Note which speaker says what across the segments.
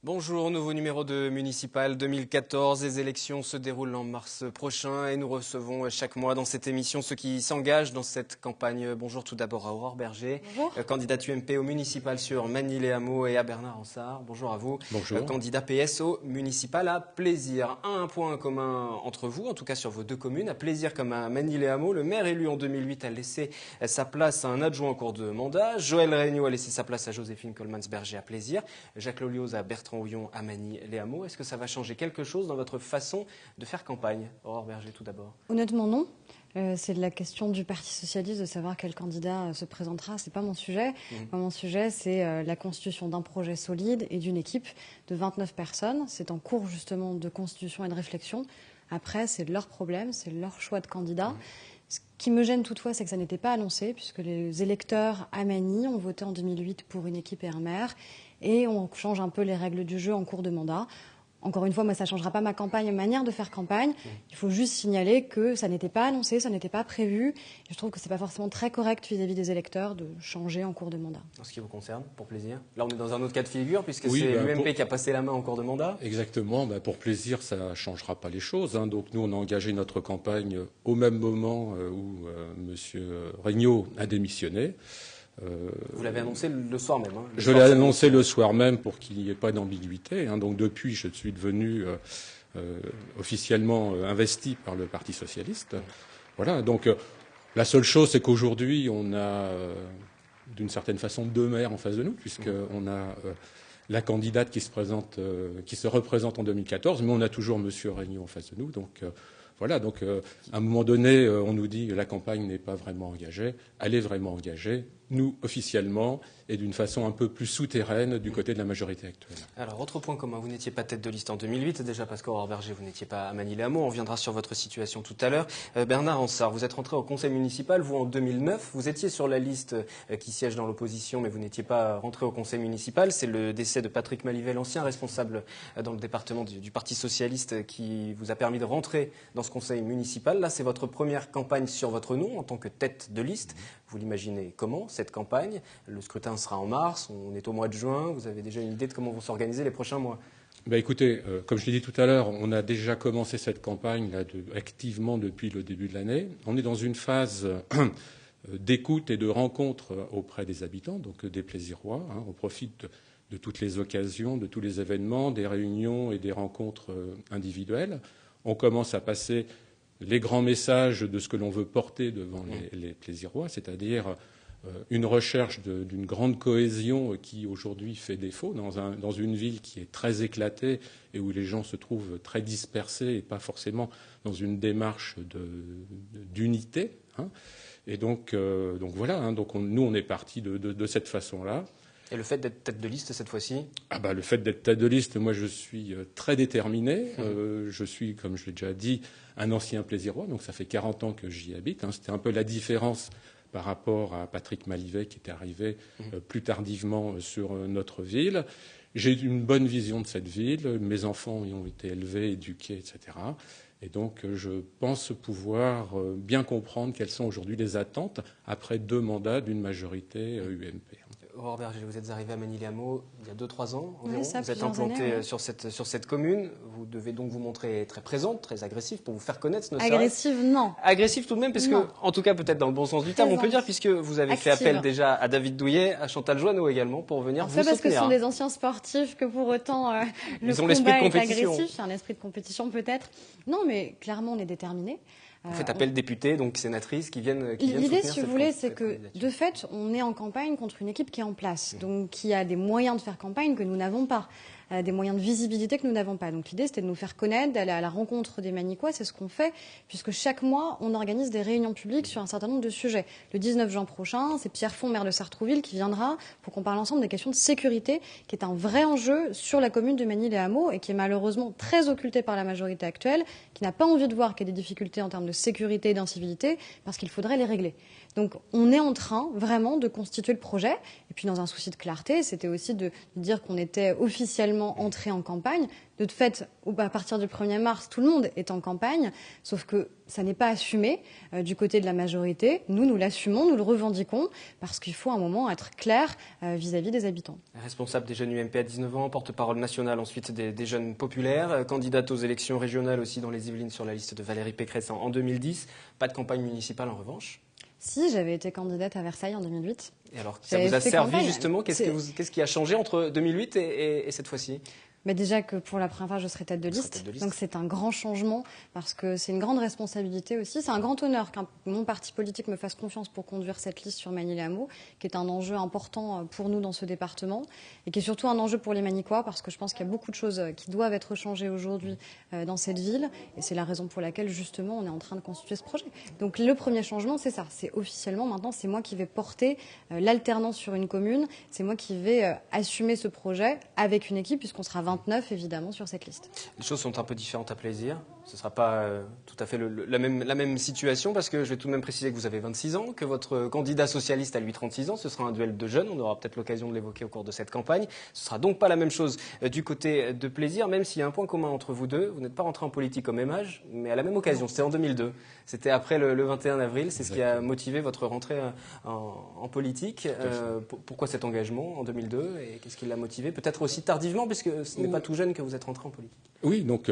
Speaker 1: Bonjour, nouveau numéro de Municipal 2014. Les élections se déroulent en mars prochain et nous recevons chaque mois dans cette émission ceux qui s'engagent dans cette campagne. Bonjour tout d'abord à Aurore Berger, candidate UMP au municipal sur Magny-les-Hameaux, et à Bernard Ansart. Bonjour à vous.
Speaker 2: Bonjour.
Speaker 1: Candidat PS au municipal à Plaisir. Un point commun entre vous, en tout cas sur vos deux communes. À Plaisir comme à Magny-les-Hameaux, le maire élu en 2008 a laissé sa place à un adjoint en cours de mandat. Joël Regnault a laissé sa place à Joséphine Coleman-Berger à Plaisir. Jacques Lolioz à Bertrand Houillon à Magny-les-Hameaux. Est-ce que ça va changer quelque chose dans votre façon de faire campagne? Aurore Berger, tout d'abord.
Speaker 3: Honnêtement, non. C'est la question du Parti socialiste de savoir quel candidat se présentera. C'est pas mon sujet. Mon sujet, c'est la constitution d'un projet solide et d'une équipe de 29 personnes. C'est en cours justement de constitution et de réflexion. Après, c'est leur problème, c'est leur choix de candidat. Ce qui me gêne toutefois, c'est que ça n'était pas annoncé, puisque les électeurs à Magny ont voté en 2008 pour une équipe et un maire, et on change un peu les règles du jeu en cours de mandat. Encore une fois, moi, ça ne changera pas ma campagne, ma manière de faire campagne. Il faut juste signaler que ça n'était pas annoncé, ça n'était pas prévu. Et je trouve que ce n'est pas forcément très correct vis-à-vis des électeurs de changer en cours de mandat.
Speaker 1: En ce qui vous concerne, pour Plaisir. Là, on est dans un autre cas de figure, puisque c'est l'UMP qui a passé la main en cours de mandat.
Speaker 2: Exactement. Pour Plaisir, ça ne changera pas les choses. Donc nous, on a engagé notre campagne au même moment où M. Regnault a démissionné.
Speaker 1: Vous l'avez annoncé le soir même.
Speaker 2: Je l'ai annoncé le soir même pour qu'il n'y ait pas d'ambiguïté. Donc depuis, je suis devenu officiellement investi par le Parti socialiste. Voilà. Donc la seule chose, c'est qu'aujourd'hui, on a d'une certaine façon deux maires en face de nous, puisqu'on a la candidate qui se représente en 2014, mais on a toujours M. Regnault en face de nous. Donc voilà, donc à un moment donné, on nous dit que la campagne n'est pas vraiment engagée. Elle est vraiment engagée, nous, officiellement, et d'une façon un peu plus souterraine du côté de la majorité actuelle.
Speaker 1: Alors, autre point commun, vous n'étiez pas tête de liste en 2008, déjà parce qu'Aurore Berger, vous n'étiez pas à Magny-les-Hameaux. On reviendra sur votre situation tout à l'heure. Bernard Ansart, vous êtes rentré au conseil municipal, vous, en 2009. Vous étiez sur la liste qui siège dans l'opposition, mais vous n'étiez pas rentré au conseil municipal. C'est le décès de Patrick Malivet, l'ancien responsable dans le département du Parti socialiste, qui vous a permis de rentrer dans ce conseil municipal. Là, c'est votre première campagne sur votre nom en tant que tête de liste. Vous l'imaginez comment, cette campagne? Le scrutin sera en mars, on est au mois de juin. Vous avez déjà une idée de comment vont s'organiser les prochains mois?
Speaker 2: Écoutez, comme je l'ai dit tout à l'heure, on a déjà commencé cette campagne activement depuis le début de l'année. On est dans une phase d'écoute et de rencontre auprès des habitants, donc des Plaisirois. On profite de toutes les occasions, de tous les événements, des réunions et des rencontres individuelles. On commence à passer les grands messages de ce que l'on veut porter devant les Plaisirois, c'est-à-dire une recherche d'une grande cohésion qui aujourd'hui fait défaut dans une ville qui est très éclatée et où les gens se trouvent très dispersés et pas forcément dans une démarche d'unité. Et donc voilà, nous on est partis de cette façon-là.
Speaker 1: Et le fait d'être tête de liste cette fois-ci?
Speaker 2: Le fait d'être tête de liste, moi je suis très déterminé. Je suis, comme je l'ai déjà dit, un ancien Plaisirois, donc ça fait 40 ans que j'y habite. C'était un peu la différence par rapport à Patrick Malivet qui était arrivé plus tardivement sur notre ville. J'ai une bonne vision de cette ville. Mes enfants y ont été élevés, éduqués, etc. Et donc je pense pouvoir bien comprendre quelles sont aujourd'hui les attentes après 2 mandats d'une majorité UMP.
Speaker 1: Aurore Berger, vous êtes arrivé à Magny-les-Hameaux il y a 2-3 ans environ.
Speaker 3: Oui,
Speaker 1: vous êtes implanté sur cette commune. Vous devez donc vous montrer très présente, très agressive pour vous faire connaître.
Speaker 3: Agressive, non.
Speaker 1: Agressive tout de même, parce que, en tout cas peut-être dans le bon sens du terme, on peut dire, puisque vous avez fait appel déjà à David Douillet, à Chantal Joanneau également, pour venir vous soutenir.
Speaker 3: C'est parce que ce sont des anciens sportifs que pour autant le combat est agressif. C'est un esprit de compétition peut-être. Non, mais clairement on est déterminés.
Speaker 1: Vous faites appel députés, donc sénatrices qui viennent
Speaker 3: L'idée, si vous voulez, c'est que, de fait, on est en campagne contre une équipe qui est en place, donc qui a des moyens de faire campagne que nous n'avons pas, des moyens de visibilité que nous n'avons pas. Donc l'idée, c'était de nous faire connaître, d'aller à la rencontre des Magnicois. C'est ce qu'on fait, puisque chaque mois, on organise des réunions publiques sur un certain nombre de sujets. Le 19 juin prochain, c'est Pierre Font, maire de Sartrouville, qui viendra pour qu'on parle ensemble des questions de sécurité, qui est un vrai enjeu sur la commune de Magny-les-Hameaux et qui est malheureusement très occulté par la majorité actuelle, qui n'a pas envie de voir qu'il y a des difficultés en termes de sécurité et d'incivilité, parce qu'il faudrait les régler. Donc on est en train vraiment de constituer le projet. Et puis dans un souci de clarté, c'était aussi de dire qu'on était officiellement entré en campagne. De fait, à partir du 1er mars, tout le monde est en campagne, sauf que ça n'est pas assumé du côté de la majorité. Nous l'assumons, nous le revendiquons, parce qu'il faut à un moment être clair vis-à-vis des habitants.
Speaker 1: Responsable des jeunes UMP à 19 ans, porte-parole nationale ensuite des jeunes populaires, candidate aux élections régionales aussi dans les Yvelines sur la liste de Valérie Pécresse en 2010. Pas de campagne municipale en revanche.
Speaker 3: Si, j'avais été candidate à Versailles en 2008.
Speaker 1: Et alors, ça vous a servi justement? Qu'est-ce qui a changé entre 2008 et cette fois-ci?
Speaker 3: Mais déjà que pour la première fois, je serai tête de liste. Donc c'est un grand changement parce que c'est une grande responsabilité aussi. C'est un grand honneur qu'un mon parti politique me fasse confiance pour conduire cette liste sur Magny-les-Hameaux, qui est un enjeu important pour nous dans ce département et qui est surtout un enjeu pour les Magnicois parce que je pense qu'il y a beaucoup de choses qui doivent être changées aujourd'hui dans cette ville. Et c'est la raison pour laquelle justement on est en train de constituer ce projet. Donc le premier changement, c'est ça. C'est officiellement maintenant, c'est moi qui vais porter l'alternance sur une commune. C'est moi qui vais assumer ce projet avec une équipe puisqu'on sera 29 évidemment sur cette liste.
Speaker 1: Les choses sont un peu différentes à Plaisir. Ce ne sera pas tout à fait la même situation parce que je vais tout de même préciser que vous avez 26 ans, que votre candidat socialiste a lui 36 ans. Ce sera un duel de jeunes. On aura peut-être l'occasion de l'évoquer au cours de cette campagne. Ce ne sera donc pas la même chose du côté de Plaisir, même s'il y a un point commun entre vous deux. Vous n'êtes pas rentré en politique au même âge, mais à la même occasion. C'était en 2002. C'était après le 21 avril. C'est ce qui a motivé votre rentrée en politique. Pourquoi cet engagement en 2002 et qu'est-ce qui l'a motivé? Peut-être aussi tardivement, puisque ce n'est pas tout jeune que vous êtes rentré en politique.
Speaker 2: Oui, donc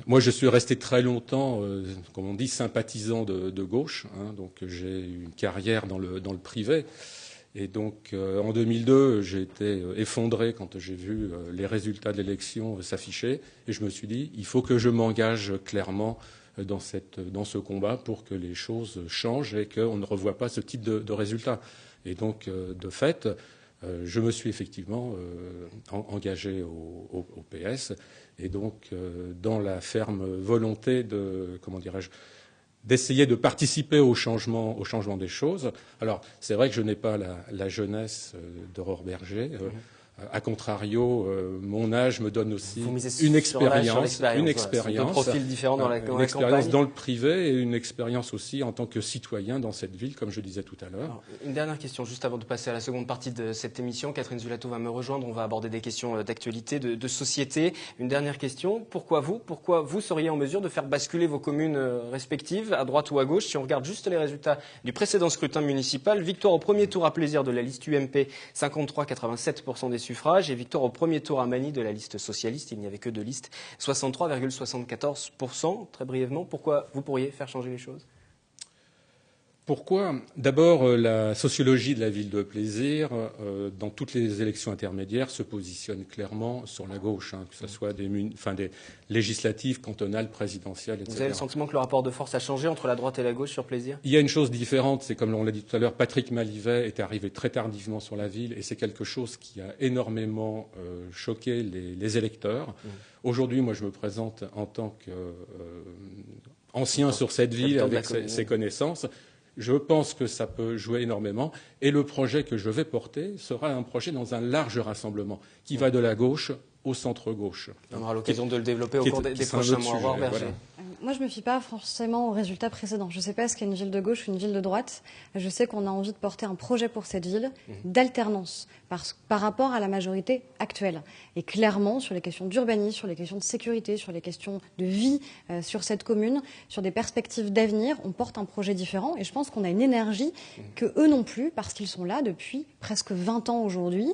Speaker 2: moi je suis resté très longtemps, comme on dit, sympathisant de gauche. Donc j'ai eu une carrière dans le privé. Et donc en 2002, j'ai été effondré quand j'ai vu les résultats de l'élection s'afficher. Et je me suis dit, il faut que je m'engage clairement dans ce combat pour que les choses changent et qu'on ne revoie pas ce type de résultats. Et donc, de fait, je me suis effectivement engagé au PS et donc dans la ferme volonté d'essayer de participer au changement des choses. Alors, c'est vrai que je n'ai pas la jeunesse d'Aurore Berger. A contrario, mon âge me donne aussi une expérience,
Speaker 1: deux profils différents dans la
Speaker 2: une expérience dans le privé et une expérience aussi en tant que citoyen dans cette ville, comme je disais tout à l'heure.
Speaker 1: Une dernière question, juste avant de passer à la seconde partie de cette émission. Catherine Zulato va me rejoindre. On va aborder des questions d'actualité, de société. Une dernière question. Pourquoi vous seriez en mesure de faire basculer vos communes respectives, à droite ou à gauche? Si on regarde juste les résultats du précédent scrutin municipal, victoire au premier tour à Plaisir de la liste UMP, 53,87% des suffrages, et victoire au premier tour à Magny de la liste socialiste. Il n'y avait que deux listes, 63,74%. Très brièvement, pourquoi vous pourriez faire changer les choses?
Speaker 2: Pourquoi? D'abord, la sociologie de la ville de Plaisir, dans toutes les élections intermédiaires, se positionne clairement sur la gauche, que ce soit des législatives, cantonales, présidentielles, etc.
Speaker 1: Vous avez le sentiment que le rapport de force a changé entre la droite et la gauche sur Plaisir?
Speaker 2: Il y a une chose différente, c'est comme on l'a dit tout à l'heure, Patrick Malivet est arrivé très tardivement sur la ville et c'est quelque chose qui a énormément choqué les électeurs. Aujourd'hui, moi, je me présente en tant qu'ancien sur cette ville avec ses connaissances. Je pense que ça peut jouer énormément. Et le projet que je vais porter sera un projet dans un large rassemblement qui va de la gauche au centre-gauche.
Speaker 1: On aura l'occasion de le développer au cours des prochains mois. Voilà.
Speaker 3: Moi, je ne me fie pas forcément aux résultats précédents. Je ne sais pas ce qu'est une ville de gauche ou une ville de droite. Je sais qu'on a envie de porter un projet pour cette ville d'alternance par rapport à la majorité actuelle. Et clairement, sur les questions d'urbanisme, sur les questions de sécurité, sur les questions de vie sur cette commune, sur des perspectives d'avenir, on porte un projet différent. Et je pense qu'on a une énergie que eux non plus, parce qu'ils sont là depuis presque 20 ans aujourd'hui,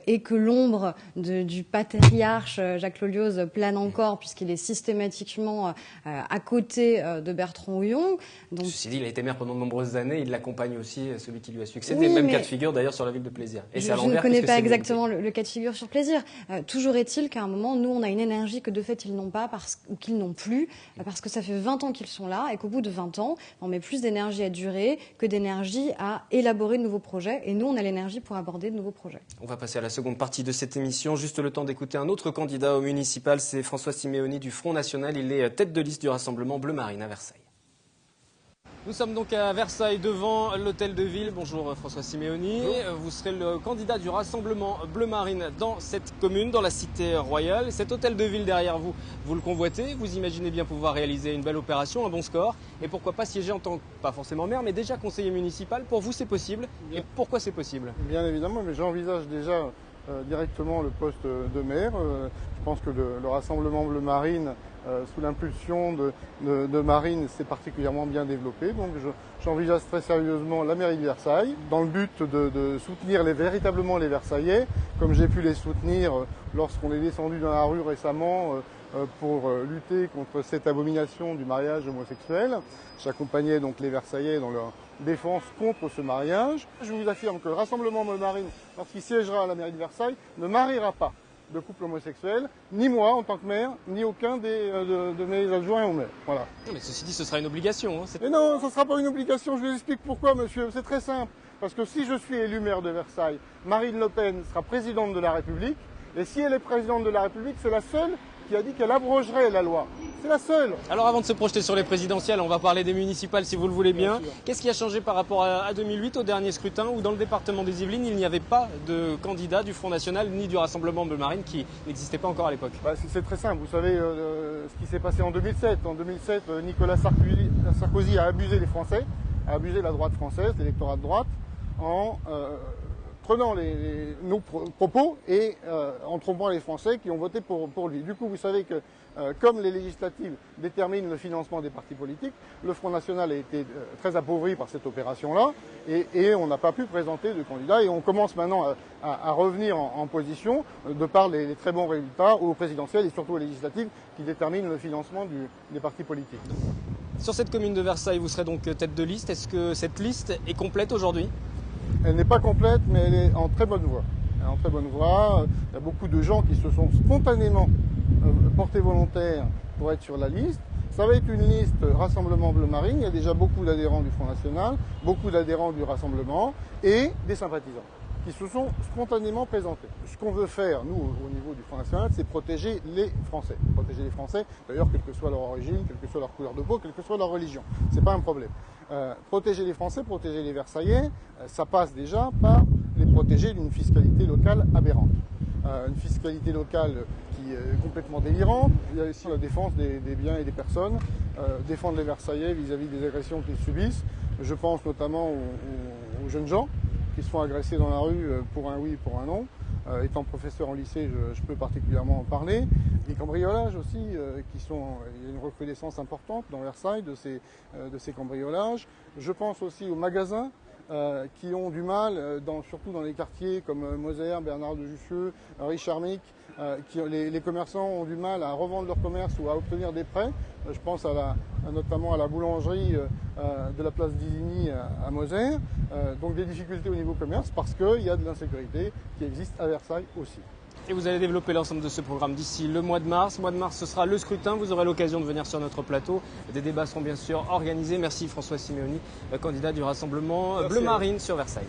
Speaker 3: et que l'ombre du patriarche Jacques Loliose plane encore, puisqu'il est systématiquement à côté de Bertrand Houillon.
Speaker 1: Donc, ceci dit, il a été maire pendant de nombreuses années. Il l'accompagne aussi, celui qui lui a succédé. Oui, même cas de figure d'ailleurs sur la ville de Plaisir. Et
Speaker 3: je ne connais pas exactement le cas de figure sur Plaisir. Toujours est-il qu'à un moment, nous, on a une énergie que de fait, ils n'ont pas ou qu'ils n'ont plus, parce que ça fait 20 ans qu'ils sont là et qu'au bout de 20 ans, on met plus d'énergie à durer que d'énergie à élaborer de nouveaux projets. Et nous, on a l'énergie pour aborder de nouveaux projets.
Speaker 1: On va passer à la seconde partie de cette émission. Juste le temps d'écouter un autre candidat au municipal. C'est François Siméoni du Front National. Il est tête de liste du Rassemblement Bleu Marine à Versailles. Nous sommes donc à Versailles devant l'hôtel de ville. Bonjour François Simeoni.
Speaker 4: Bonjour.
Speaker 1: Vous serez le candidat du Rassemblement Bleu Marine dans cette commune, dans la cité royale. Cet hôtel de ville derrière vous, vous le convoitez. Vous imaginez bien pouvoir réaliser une belle opération, un bon score. Et pourquoi pas siéger en tant que, pas forcément maire, mais déjà conseiller municipal. Pour vous, c'est possible. Et pourquoi c'est possible?
Speaker 4: Bien évidemment, mais j'envisage déjà directement le poste de maire. Je pense que le Rassemblement Bleu Marine, sous l'impulsion de Marine, s'est particulièrement bien développé. Donc j'envisage très sérieusement la mairie de Versailles, dans le but de soutenir véritablement les Versaillais, comme j'ai pu les soutenir lorsqu'on est descendu dans la rue récemment pour lutter contre cette abomination du mariage homosexuel. J'accompagnais donc les Versaillais dans leur défense contre ce mariage. Je vous affirme que le Rassemblement Bleu Marine, lorsqu'il siégera à la mairie de Versailles, ne mariera pas de couple homosexuel, ni moi en tant que maire, ni aucun de mes adjoints au maire. Voilà.
Speaker 1: Non, mais ceci dit, ce sera une obligation.
Speaker 4: Mais non, ce ne sera pas une obligation, je vous explique pourquoi, monsieur. C'est très simple. Parce que si je suis élu maire de Versailles, Marine Le Pen sera présidente de la République, et si elle est présidente de la République, c'est la seule qui a dit qu'elle abrogerait la loi. C'est la seule.
Speaker 1: Alors avant de se projeter sur les présidentielles, on va parler des municipales si vous le voulez bien. Qu'est-ce qui a changé par rapport à 2008, au dernier scrutin, où dans le département des Yvelines, il n'y avait pas de candidat du Front National ni du Rassemblement Bleu Marine qui n'existait pas encore à l'époque?
Speaker 4: C'est très simple. Vous savez ce qui s'est passé en 2007. En 2007, Nicolas Sarkozy a abusé les Français, a abusé la droite française, l'électorat de droite, en prenant nos propos et en trompant les Français qui ont voté pour lui. Du coup, vous savez que comme les législatives déterminent le financement des partis politiques, le Front National a été très appauvri par cette opération-là et on n'a pas pu présenter de candidat et on commence maintenant à revenir en position de par les très bons résultats aux présidentielles et surtout aux législatives qui déterminent le financement des partis politiques.
Speaker 1: Sur cette commune de Versailles, vous serez donc tête de liste. Est-ce que cette liste est complète aujourd'hui?
Speaker 4: Elle n'est pas complète, mais elle est en très bonne voie. Elle est en très bonne voie. Il y a beaucoup de gens qui se sont spontanément portés volontaires pour être sur la liste. Ça va être une liste Rassemblement Bleu Marine. Il y a déjà beaucoup d'adhérents du Front National, beaucoup d'adhérents du Rassemblement et des sympathisants qui se sont spontanément présentés. Ce qu'on veut faire, nous, au niveau du Front National, c'est protéger les Français. Protéger les Français, d'ailleurs, quelle que soit leur origine, quelle que soit leur couleur de peau, quelle que soit leur religion. C'est pas un problème. Protéger les Français, protéger les Versaillais, ça passe déjà par les protéger d'une fiscalité locale aberrante. Une fiscalité locale qui est complètement délirante. Il y a aussi la défense des biens et des personnes, défendre les Versaillais vis-à-vis des agressions qu'ils subissent. Je pense notamment aux jeunes gens qui se font agresser dans la rue pour un oui, pour un non. Étant professeur en lycée, je peux particulièrement en parler. Les cambriolages aussi, il y a une recrudescence importante dans Versailles de ces cambriolages. Je pense aussi aux magasins qui ont du mal, surtout dans les quartiers comme Moser, Bernard de Jussieu, Richard Mick, les commerçants ont du mal à revendre leur commerce ou à obtenir des prêts. Je pense notamment à la boulangerie de la place d'Isigny à Moser. Donc des difficultés au niveau commerce parce qu'il y a de l'insécurité qui existe à Versailles aussi.
Speaker 1: Et vous allez développer l'ensemble de ce programme d'ici le mois de mars. Mois de mars, ce sera le scrutin. Vous aurez l'occasion de venir sur notre plateau. Des débats seront bien sûr organisés. Merci François Simeoni, candidat du Rassemblement Bleu Marine sur Versailles.